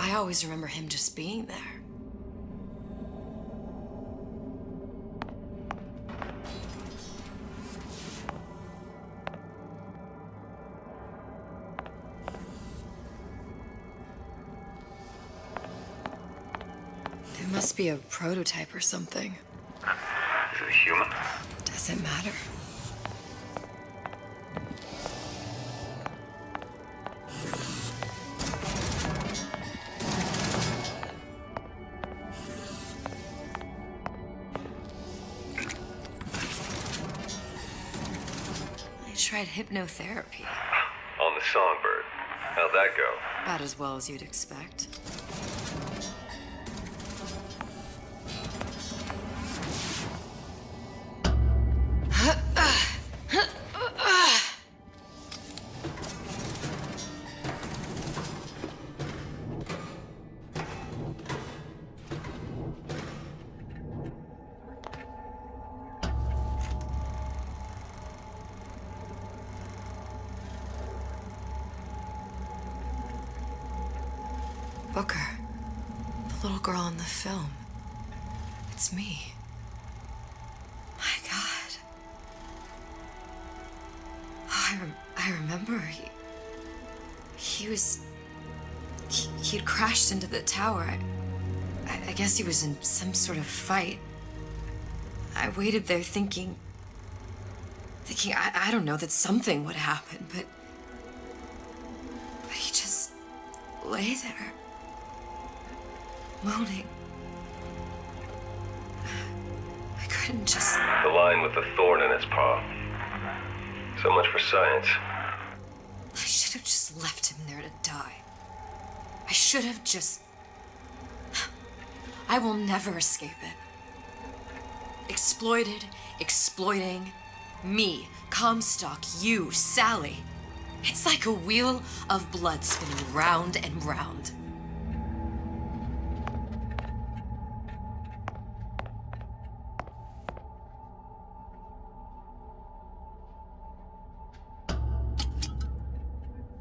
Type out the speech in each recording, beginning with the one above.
I always remember him just being there. It must be a prototype or something. Is it a human? Doesn't matter. I tried hypnotherapy. On the Songbird. How'd that go? About as well as you'd expect. Booker, the little girl in the film. It's me. My God. Oh, I remember he'd crashed into the tower. I guess he was in some sort of fight. I waited there thinking I don't know, that something would happen, but he just lay there. Moaning. I couldn't just... The line with the thorn in its paw. So much for science. I should have just left him there to die. I should have just... I will never escape it. Exploited, exploiting, me, Comstock, you, Sally. It's like a wheel of blood spinning round and round.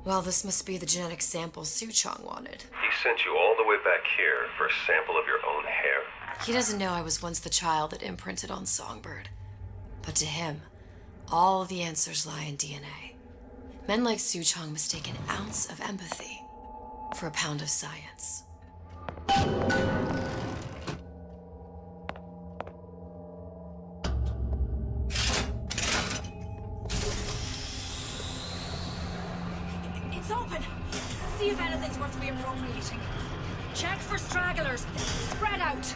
Well, this must be the genetic sample Suchong wanted. He sent you all the way back here for a sample of your own hair? He doesn't know I was once the child that imprinted on Songbird. But to him, all the answers lie in DNA. Men like Suchong mistake an ounce of empathy for a pound of science. It's open. See if anything's worth reappropriating. Check for stragglers. Spread out.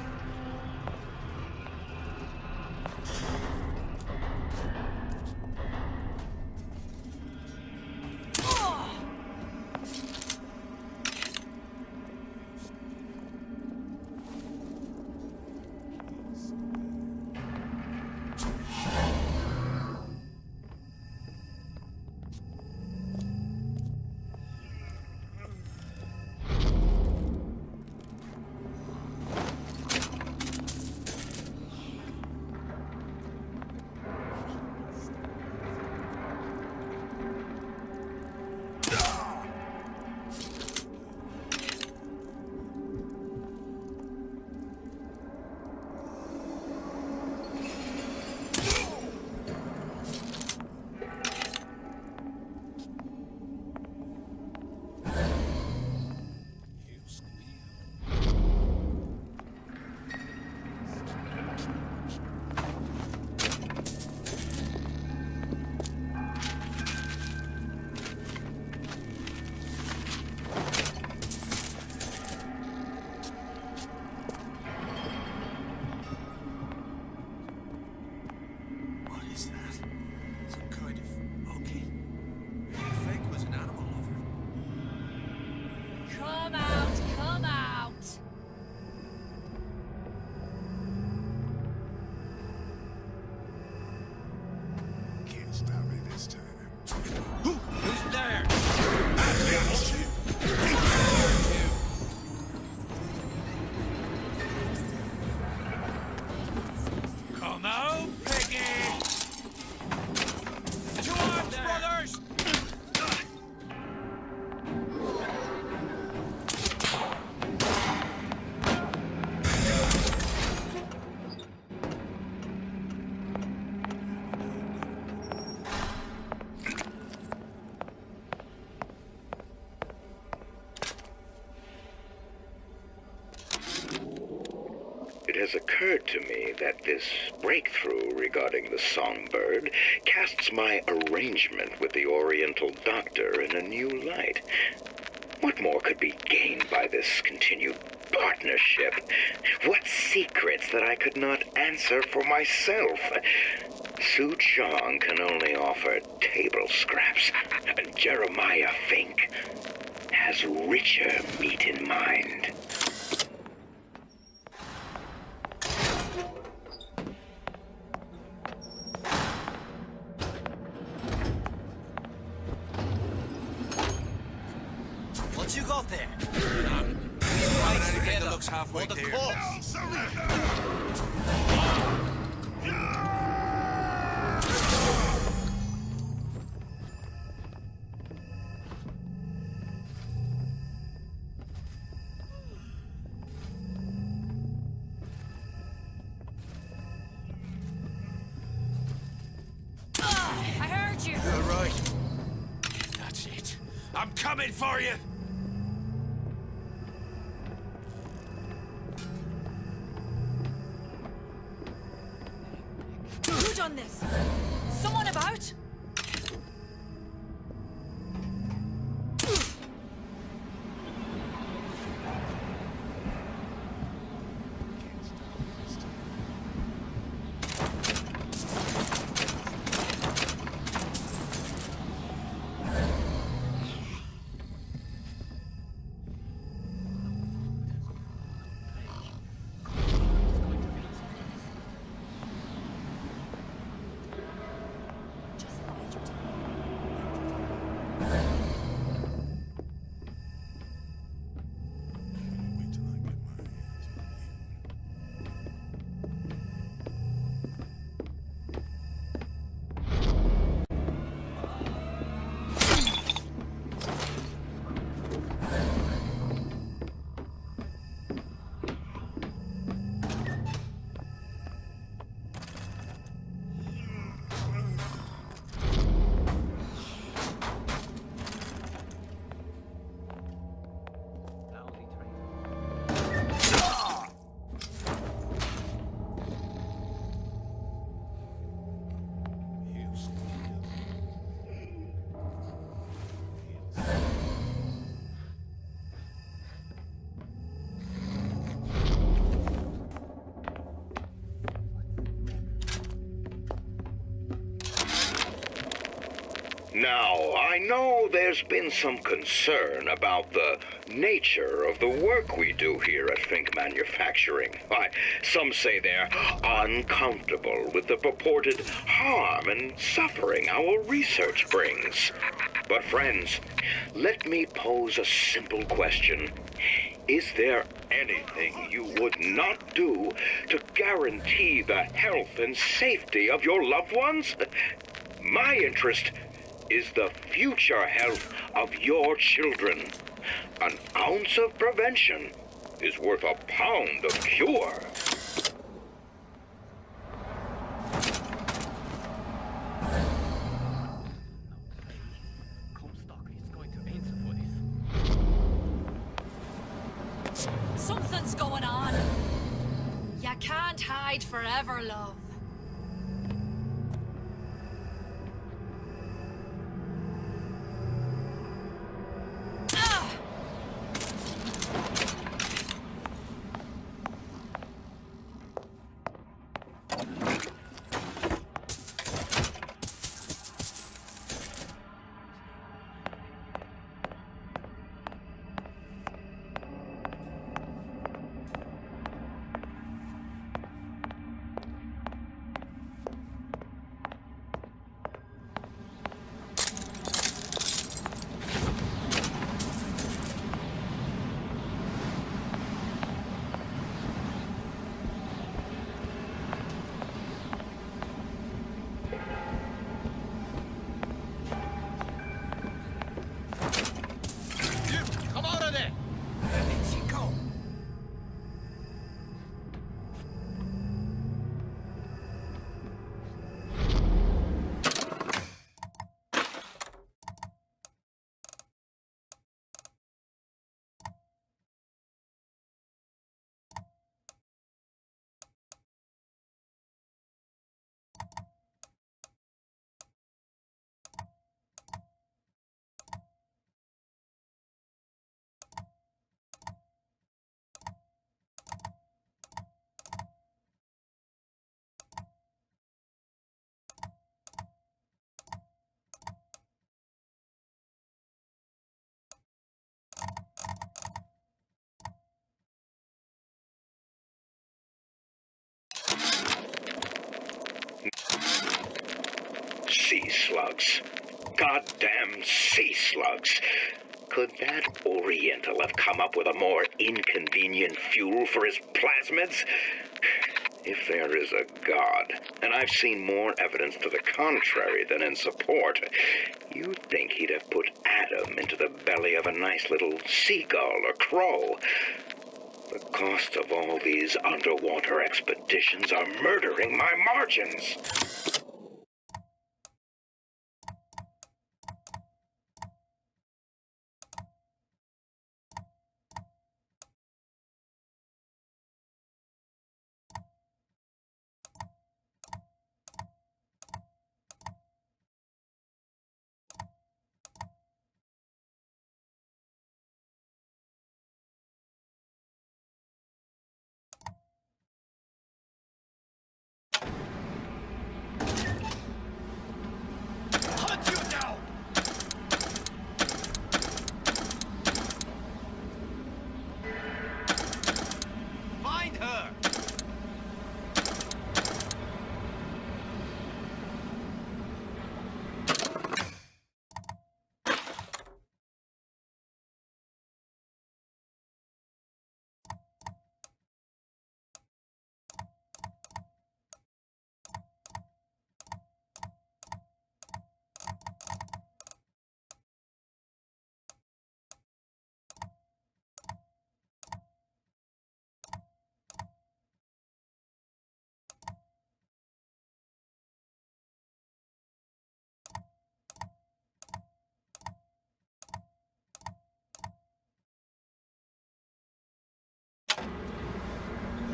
has occurred to me that this breakthrough regarding the songbird casts my arrangement with the Oriental Doctor in a new light. What more could be gained by this continued partnership? What secrets that I could not answer for myself? Su Chong can only offer table scraps, and Jeremiah Fink has richer meat in mind. What you got there? Anything that looks halfway the there. corpse. I heard you. You're right. That's it. I'm coming for you. Who done this? Someone about? Just bide your time. Wait till I get my hands on you. Now, I know there's been some concern about the nature of the work we do here at Fink Manufacturing. Why, some say they're uncomfortable with the purported harm and suffering our research brings. But friends, let me pose a simple question. Is there anything you would not do to guarantee the health and safety of your loved ones? My interest is the future health of your children. An ounce of prevention is worth a pound of cure. Something's going on. You can't hide forever, love. Sea slugs. Goddamn sea slugs. Could that Oriental have come up with a more inconvenient fuel for his plasmids? If there is a God, and I've seen more evidence to the contrary than in support, you'd think he'd have put Adam into the belly of a nice little seagull or crow. The cost of all these underwater expeditions are murdering my margins. Hunt you now! Find her!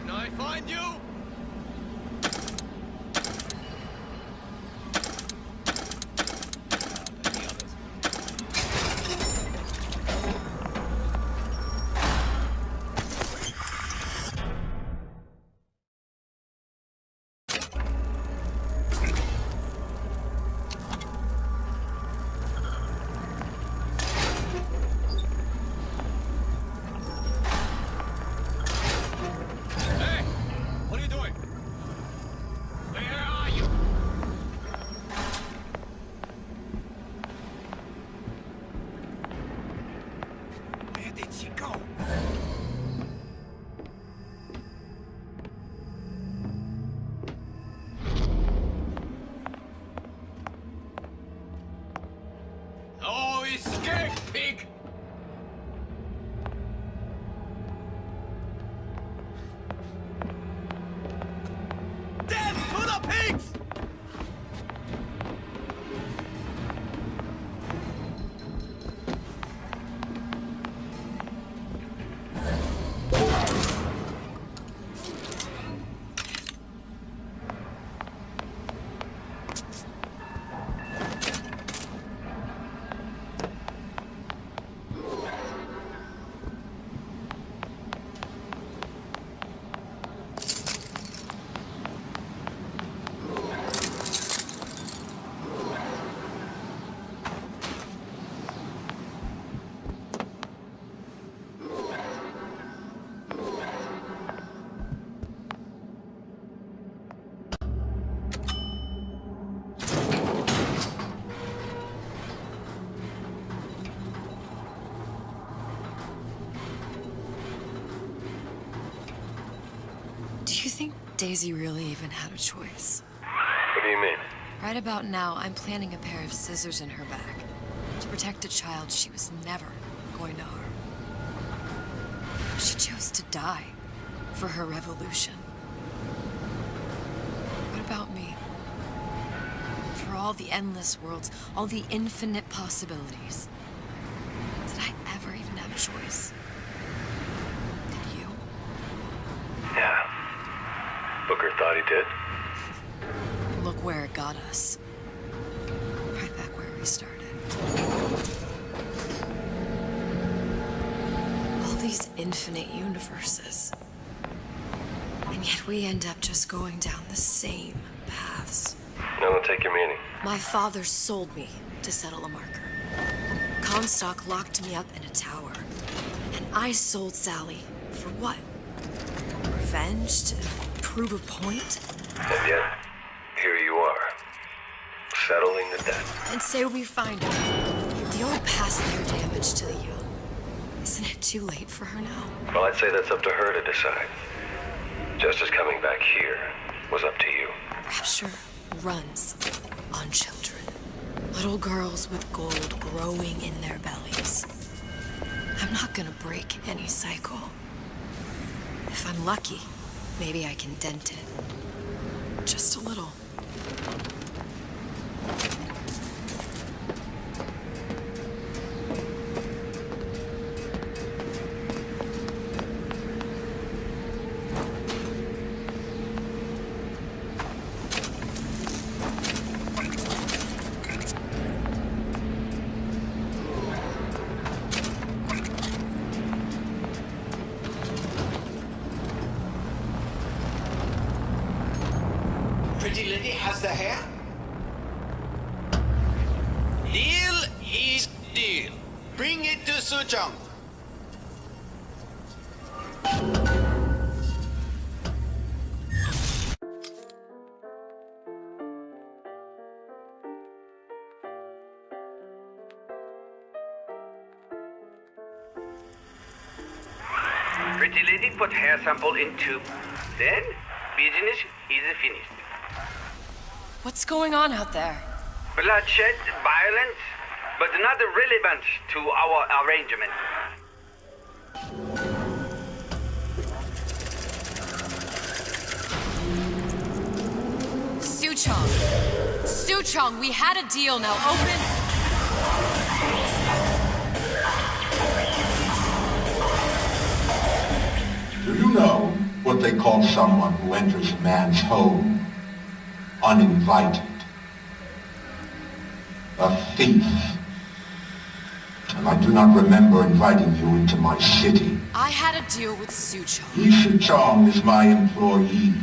Can I find you? Hey! What are you doing? Where are you? Where did she go? No escape, pig! Death to the pigs! Do you think Daisy really even had a choice? What do you mean? Right about now, I'm planting a pair of scissors in her back to protect a child she was never going to harm. She chose to die for her revolution. What about me? For all the endless worlds, all the infinite possibilities. Did I ever even have a choice? Did you? Yeah. Booker thought he did. Look where it got us. Right back where we started. All these infinite universes. And yet we end up just going down the same paths. No, don't take your meaning. My father sold me to settle a marker. Comstock locked me up in a tower. And I sold Sally for what? Revenge? To prove a point? And yet, here you are. settling the debt. And say we find her. The old pass their damage to the young. Isn't it too late for her now? Well, I'd say that's up to her to decide. Justice coming back here was up to you. Rapture runs on children. Little girls with gold growing in their bellies. I'm not gonna break any cycle. If I'm lucky, maybe I can dent it. Just a little. Pretty lady has the hair? Deal is deal. Bring it to Suchong. Pretty lady put hair sample in tube. Then business is finished. What's going on out there? Bloodshed, violence, but not relevant to our arrangement. Suchong! Suchong, we had a deal, now open! Do you know what they call someone who enters a man's home uninvited? A thief. And I do not remember inviting you into my city. I had a deal with Suchong. Yi Chong is my employee.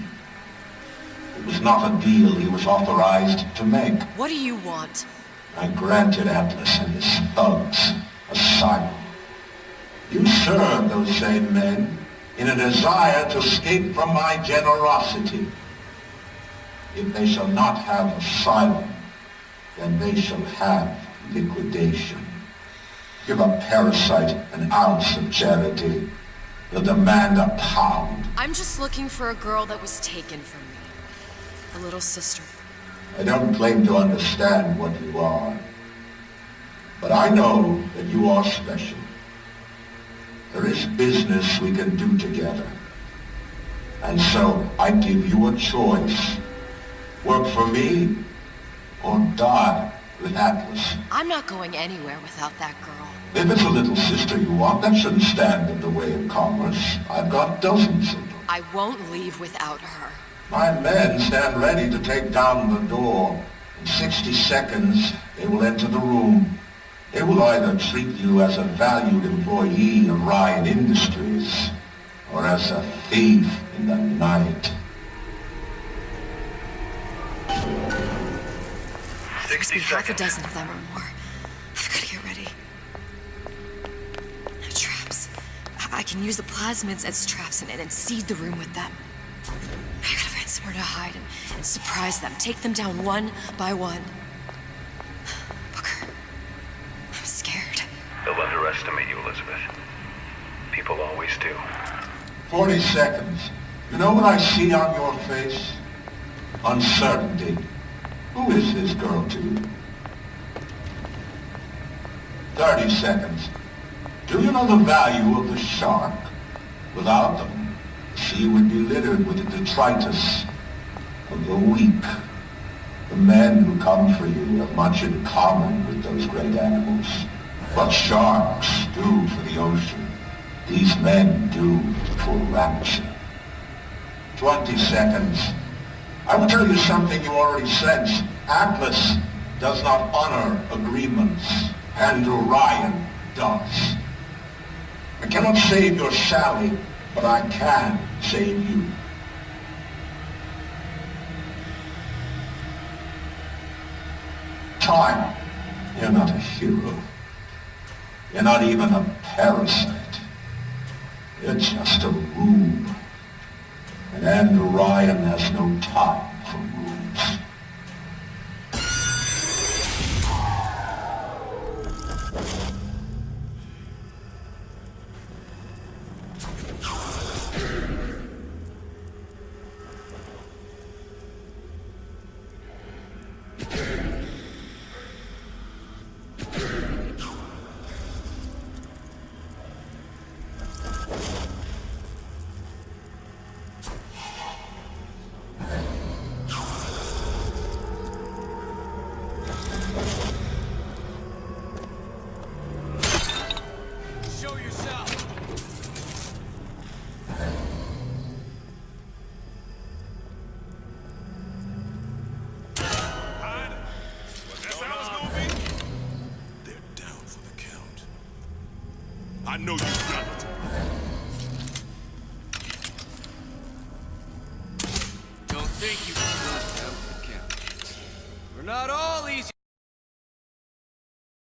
It was not a deal he was authorized to make. What do you want? I granted Atlas and his thugs asylum. You serve those same men in a desire to escape from my generosity. If they shall not have asylum, then they shall have liquidation. Give a parasite an ounce of charity. They'll demand a pound. I'm just looking for a girl that was taken from me. A little sister. I don't claim to understand what you are, but I know that you are special. There is business we can do together. And so I give you a choice. Work for me, or die with Atlas. I'm not going anywhere without that girl. If it's a little sister you want, that shouldn't stand in the way of commerce. I've got dozens of them. I won't leave without her. My men stand ready to take down the door. In 60 seconds, they will enter the room. They will either treat you as a valued employee of Ryan Industries, or as a thief in the night. 60 Half a seconds. dozen of them or more. I've got to get ready. No traps. I can use the plasmids as traps and seed the room with them. I gotta find somewhere to hide and surprise them. Take them down one by one. Booker, I'm scared. They'll underestimate you, Elizabeth. People always do. 40 seconds. You know what I see on your face? Uncertainty. Who is this girl to you? 30 seconds. Do you know the value of the shark? Without them, the sea would be littered with the detritus of the weak. The men who come for you have much in common with those great animals. What sharks do for the ocean, these men do for rapture. 20 seconds. I will tell you something you already sense. Atlas does not honor agreements. Andrew Ryan does. I cannot save your Sally, but I can save you. Time. You're not a hero. You're not even a parasite. You're just a rube. And Andrew Ryan has no time for rules. Show yourself. Hide. That's how it's gonna be? They're down for the count. I know you got it. Don't think you can stop the count. We're not all